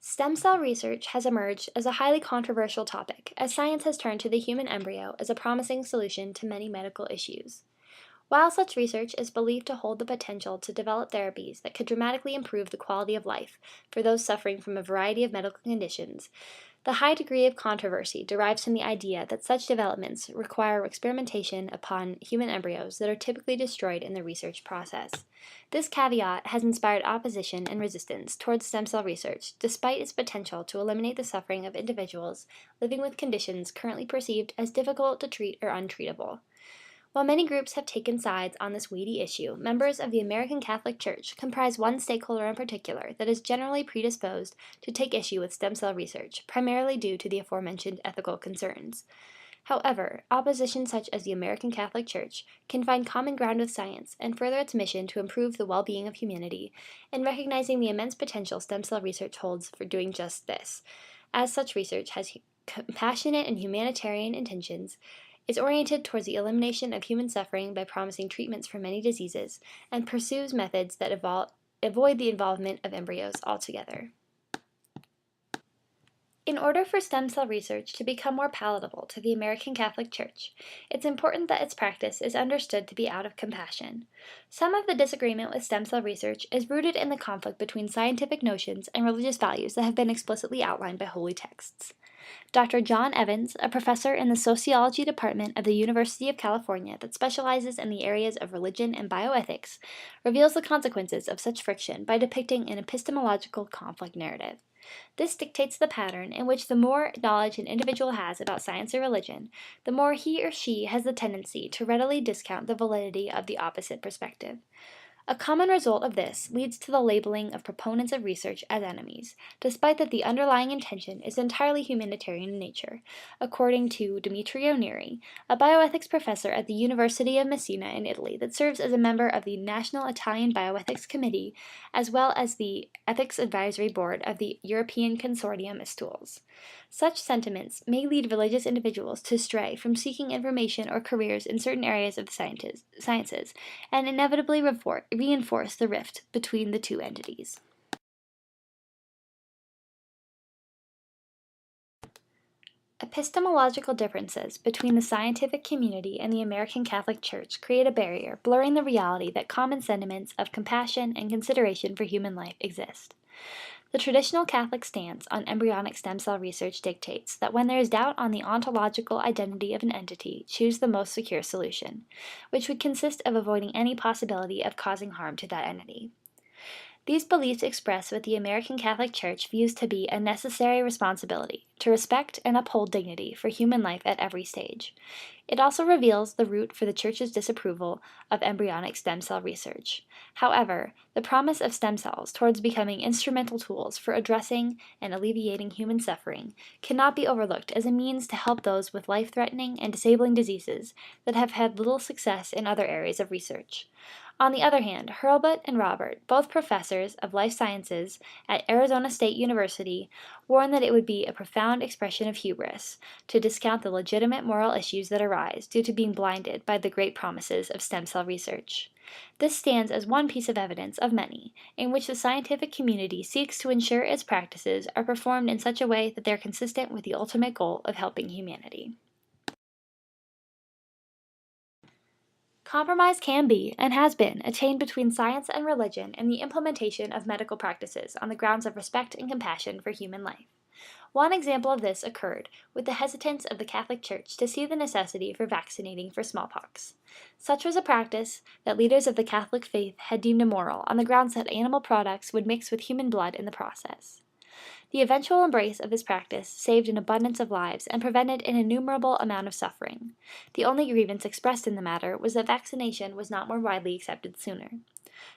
Stem cell research has emerged as a highly controversial topic as science has turned to the human embryo as a promising solution to many medical issues. While such research is believed to hold the potential to develop therapies that could dramatically improve the quality of life for those suffering from a variety of medical conditions, the high degree of controversy derives from the idea that such developments require experimentation upon human embryos that are typically destroyed in the research process. This caveat has inspired opposition and resistance towards stem cell research, despite its potential to eliminate the suffering of individuals living with conditions currently perceived as difficult to treat or untreatable. While many groups have taken sides on this weighty issue, members of the American Catholic Church comprise one stakeholder in particular that is generally predisposed to take issue with stem cell research, primarily due to the aforementioned ethical concerns. However, opposition such as the American Catholic Church can find common ground with science and further its mission to improve the well-being of humanity, and recognizing the immense potential stem cell research holds for doing just this. As such research has compassionate and humanitarian intentions, is oriented towards the elimination of human suffering by promising treatments for many diseases, and pursues methods that avoid the involvement of embryos altogether. In order for stem cell research to become more palatable to the American Catholic Church, it's important that its practice is understood to be out of compassion. Some of the disagreement with stem cell research is rooted in the conflict between scientific notions and religious values that have been explicitly outlined by holy texts. Dr. John Evans, a professor in the Sociology Department of the University of California that specializes in the areas of religion and bioethics, reveals the consequences of such friction by depicting an epistemological conflict narrative. This dictates the pattern in which the more knowledge an individual has about science or religion, the more he or she has the tendency to readily discount the validity of the opposite perspective. A common result of this leads to the labeling of proponents of research as enemies, despite that the underlying intention is entirely humanitarian in nature, according to Demetrio Neri, a bioethics professor at the University of Messina in Italy that serves as a member of the National Italian Bioethics Committee, as well as the Ethics Advisory Board of the European Consortium of Stools. Such sentiments may lead religious individuals to stray from seeking information or careers in certain areas of the sciences, and inevitably reinforce the rift between the two entities. Epistemological differences between the scientific community and the American Catholic Church create a barrier, blurring the reality that common sentiments of compassion and consideration for human life exist. The traditional Catholic stance on embryonic stem cell research dictates that when there is doubt on the ontological identity of an entity, choose the most secure solution, which would consist of avoiding any possibility of causing harm to that entity. These beliefs express what the American Catholic Church views to be a necessary responsibility to respect and uphold dignity for human life at every stage. It also reveals the root for the Church's disapproval of embryonic stem cell research. However, the promise of stem cells towards becoming instrumental tools for addressing and alleviating human suffering cannot be overlooked as a means to help those with life-threatening and disabling diseases that have had little success in other areas of research. On the other hand, Hurlbut and Robert, both professors of life sciences at Arizona State University, warn that it would be a profound expression of hubris to discount the legitimate moral issues that arise due to being blinded by the great promises of stem cell research. This stands as one piece of evidence of many, in which the scientific community seeks to ensure its practices are performed in such a way that they are consistent with the ultimate goal of helping humanity. Compromise can be, and has been, attained between science and religion in the implementation of medical practices on the grounds of respect and compassion for human life. One example of this occurred with the hesitance of the Catholic Church to see the necessity for vaccinating for smallpox. Such was a practice that leaders of the Catholic faith had deemed immoral on the grounds that animal products would mix with human blood in the process. The eventual embrace of this practice saved an abundance of lives and prevented an innumerable amount of suffering. The only grievance expressed in the matter was that vaccination was not more widely accepted sooner.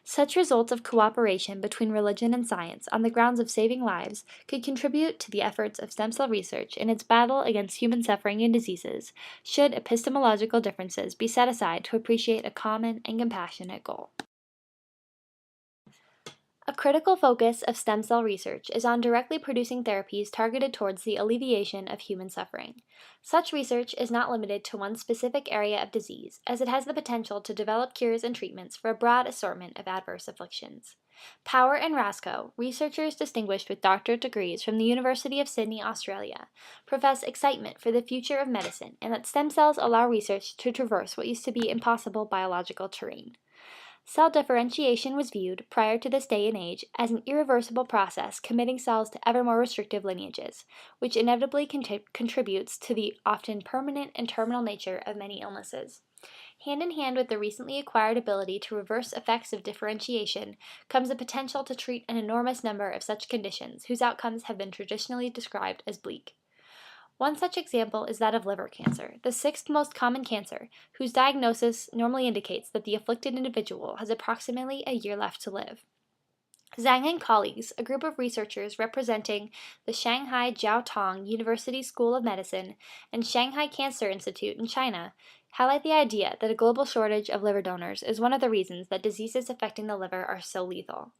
Such results of cooperation between religion and science on the grounds of saving lives could contribute to the efforts of stem cell research in its battle against human suffering and diseases, should epistemological differences be set aside to appreciate a common and compassionate goal. A critical focus of stem cell research is on directly producing therapies targeted towards the alleviation of human suffering. Such research is not limited to one specific area of disease, as it has the potential to develop cures and treatments for a broad assortment of adverse afflictions. Power and Rasco, researchers distinguished with doctorate degrees from the University of Sydney, Australia, profess excitement for the future of medicine and that stem cells allow research to traverse what used to be impossible biological terrain. Cell differentiation was viewed, prior to this day and age, as an irreversible process committing cells to ever more restrictive lineages, which inevitably contributes to the often permanent and terminal nature of many illnesses. Hand in hand with the recently acquired ability to reverse effects of differentiation comes the potential to treat an enormous number of such conditions whose outcomes have been traditionally described as bleak. One such example is that of liver cancer, the sixth most common cancer, whose diagnosis normally indicates that the afflicted individual has approximately a year left to live. Zhang and colleagues, a group of researchers representing the Shanghai Jiaotong University School of Medicine and Shanghai Cancer Institute in China, highlight the idea that a global shortage of liver donors is one of the reasons that diseases affecting the liver are so lethal.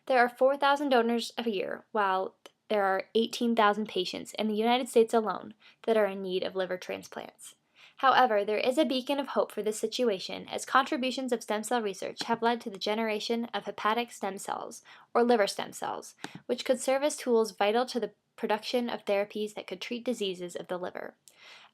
There are 4,000 donors a year, while there are 18,000 patients in the United States alone that are in need of liver transplants. However, there is a beacon of hope for this situation, as contributions of stem cell research have led to the generation of hepatic stem cells, or liver stem cells, which could serve as tools vital to the production of therapies that could treat diseases of the liver.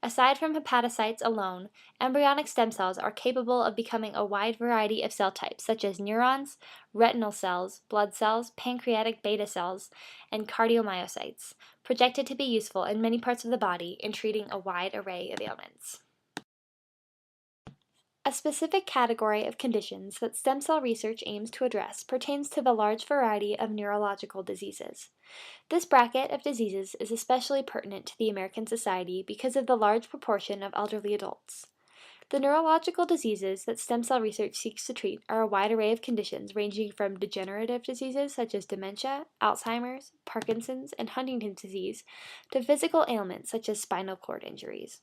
Aside from hepatocytes alone, embryonic stem cells are capable of becoming a wide variety of cell types, such as neurons, retinal cells, blood cells, pancreatic beta cells, and cardiomyocytes, projected to be useful in many parts of the body in treating a wide array of ailments. A specific category of conditions that stem cell research aims to address pertains to the large variety of neurological diseases. This bracket of diseases is especially pertinent to the American society because of the large proportion of elderly adults. The neurological diseases that stem cell research seeks to treat are a wide array of conditions ranging from degenerative diseases such as dementia, Alzheimer's, Parkinson's, and Huntington's disease to physical ailments such as spinal cord injuries.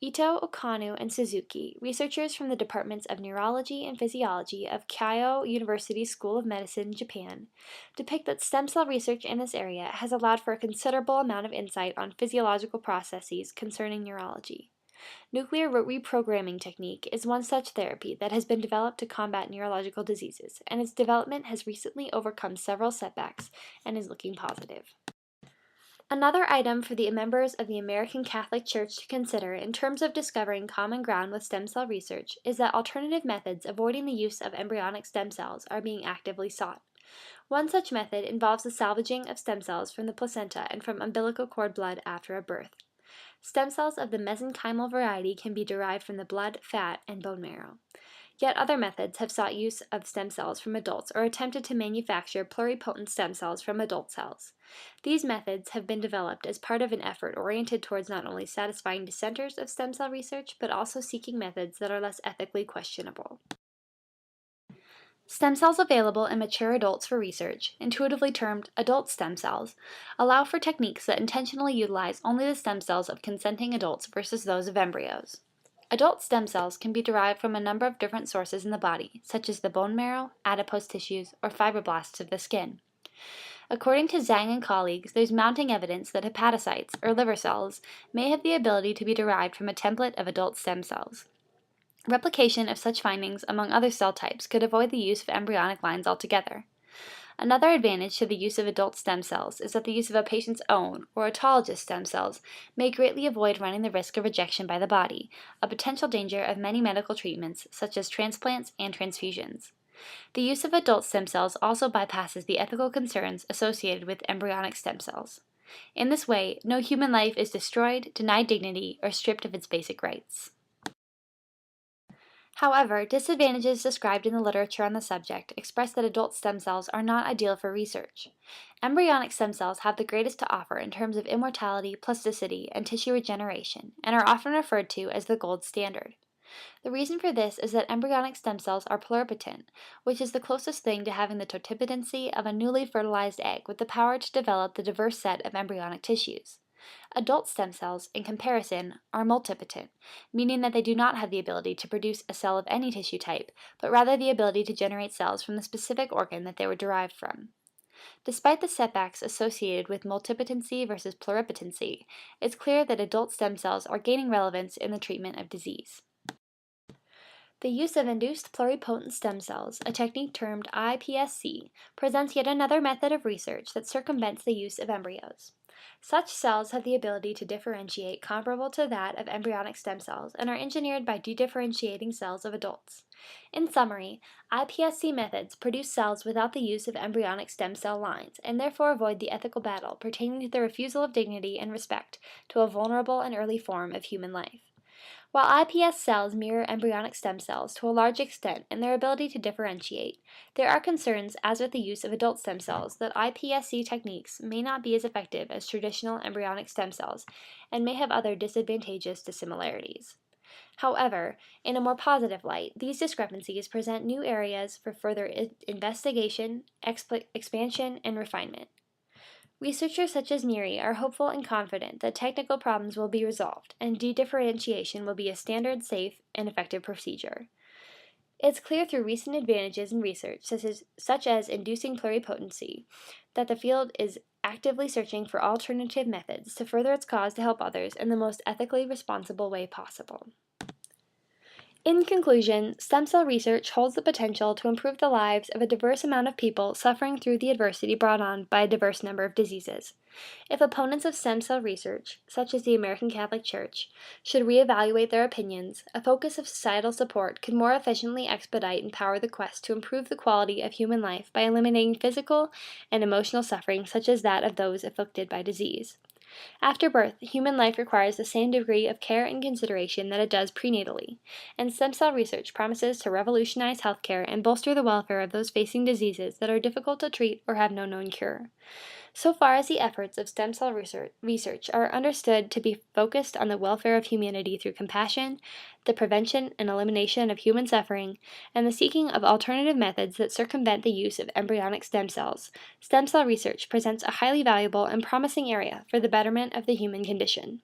Ito, Okano, and Suzuki, researchers from the departments of neurology and physiology of Keio University School of Medicine, Japan, depict that stem cell research in this area has allowed for a considerable amount of insight on physiological processes concerning neurology. Nuclear reprogramming technique is one such therapy that has been developed to combat neurological diseases, and its development has recently overcome several setbacks and is looking positive. Another item for the members of the American Catholic Church to consider in terms of discovering common ground with stem cell research is that alternative methods avoiding the use of embryonic stem cells are being actively sought. One such method involves the salvaging of stem cells from the placenta and from umbilical cord blood after a birth. Stem cells of the mesenchymal variety can be derived from the blood, fat, and bone marrow. Yet other methods have sought use of stem cells from adults or attempted to manufacture pluripotent stem cells from adult cells. These methods have been developed as part of an effort oriented towards not only satisfying dissenters of stem cell research, but also seeking methods that are less ethically questionable. Stem cells available in mature adults for research, intuitively termed adult stem cells, allow for techniques that intentionally utilize only the stem cells of consenting adults versus those of embryos. Adult stem cells can be derived from a number of different sources in the body, such as the bone marrow, adipose tissues, or fibroblasts of the skin. According to Zhang and colleagues, there's mounting evidence that hepatocytes, or liver cells, may have the ability to be derived from a template of adult stem cells. Replication of such findings among other cell types could avoid the use of embryonic lines altogether. Another advantage to the use of adult stem cells is that the use of a patient's own, or autologous stem cells, may greatly avoid running the risk of rejection by the body, a potential danger of many medical treatments, such as transplants and transfusions. The use of adult stem cells also bypasses the ethical concerns associated with embryonic stem cells. In this way, no human life is destroyed, denied dignity, or stripped of its basic rights. However, disadvantages described in the literature on the subject express that adult stem cells are not ideal for research. Embryonic stem cells have the greatest to offer in terms of immortality, plasticity, and tissue regeneration, and are often referred to as the gold standard. The reason for this is that embryonic stem cells are pluripotent, which is the closest thing to having the totipotency of a newly fertilized egg with the power to develop the diverse set of embryonic tissues. Adult stem cells, in comparison, are multipotent, meaning that they do not have the ability to produce a cell of any tissue type, but rather the ability to generate cells from the specific organ that they were derived from. Despite the setbacks associated with multipotency versus pluripotency, it's clear that adult stem cells are gaining relevance in the treatment of disease. The use of induced pluripotent stem cells, a technique termed iPSC, presents yet another method of research that circumvents the use of embryos. Such cells have the ability to differentiate comparable to that of embryonic stem cells and are engineered by dedifferentiating cells of adults. In summary, iPSC methods produce cells without the use of embryonic stem cell lines and therefore avoid the ethical battle pertaining to the refusal of dignity and respect to a vulnerable and early form of human life. While iPS cells mirror embryonic stem cells to a large extent in their ability to differentiate, there are concerns, as with the use of adult stem cells, that iPSC techniques may not be as effective as traditional embryonic stem cells and may have other disadvantageous dissimilarities. However, in a more positive light, these discrepancies present new areas for further investigation, expansion, and refinement. Researchers such as Neary are hopeful and confident that technical problems will be resolved and dedifferentiation will be a standard, safe, and effective procedure. It's clear through recent advantages in research, such as inducing pluripotency, that the field is actively searching for alternative methods to further its cause to help others in the most ethically responsible way possible. In conclusion, stem cell research holds the potential to improve the lives of a diverse amount of people suffering through the adversity brought on by a diverse number of diseases. If opponents of stem cell research, such as the American Catholic Church, should reevaluate their opinions, a focus of societal support could more efficiently expedite and power the quest to improve the quality of human life by eliminating physical and emotional suffering such as that of those afflicted by disease. After birth, human life requires the same degree of care and consideration that it does prenatally, and stem cell research promises to revolutionize healthcare and bolster the welfare of those facing diseases that are difficult to treat or have no known cure. So far as the efforts of stem cell research are understood to be focused on the welfare of humanity through compassion, the prevention and elimination of human suffering, and the seeking of alternative methods that circumvent the use of embryonic stem cells, stem cell research presents a highly valuable and promising area for the betterment of the human condition.